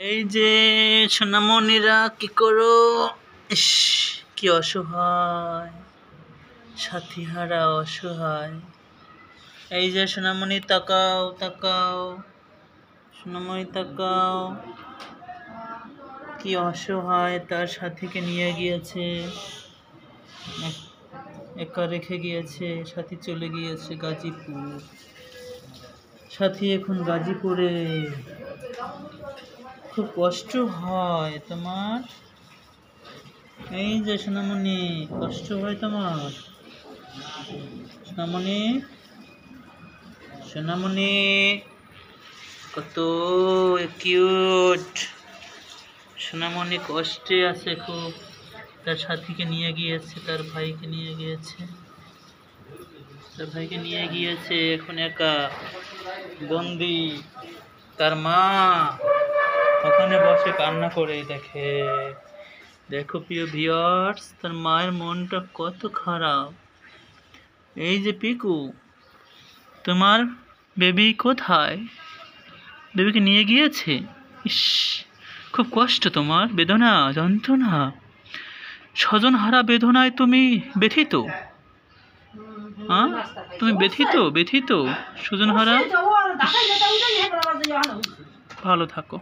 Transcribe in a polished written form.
এই যে সোনামণিরা কি করো? ইস, কি অসহায়, সাথীহারা অসহায়। এই যে সোনামণি, তাকাও তাকাও, সোনামণি তাকাও, কি অসহায়, তার সাথীকে নিয়ে গিয়েছে, একা রেখে গিয়েছে। সাথী চলে গিয়েছে গাজীপুর। সাথী এখন গাজীপুরে। খুব কষ্ট হয় তোমার? এই যে সোনামণি, কষ্ট হয় তোমার? সোনামণি, সোনামণি, কত কিউট। সোনামণি কষ্টে আছে খুব। তার সাথীকে নিয়ে গিয়েছে, তার ভাইকে নিয়ে গিয়েছে, তার ভাইকে নিয়ে গিয়েছে। এখন একা বন্দি। তার মা ওখানে বসে কান্না করে দেখে। দেখো প্রিয় ভিউয়ার্স, তার মায়ের মনটা কত খারাপ। এই যে পিকু, তোমার বেবি কোথায়? বেবিকে নিয়ে গিয়েছে। ইস, খুব কষ্ট তোমার, বেদনা, যন্ত্রণা, স্বজন হারা বেদনায় তুমি ব্যথিত। হ্যাঁ, তুমি ব্যথিত, ব্যথিত, স্বজন হারা। ভালো থাকো।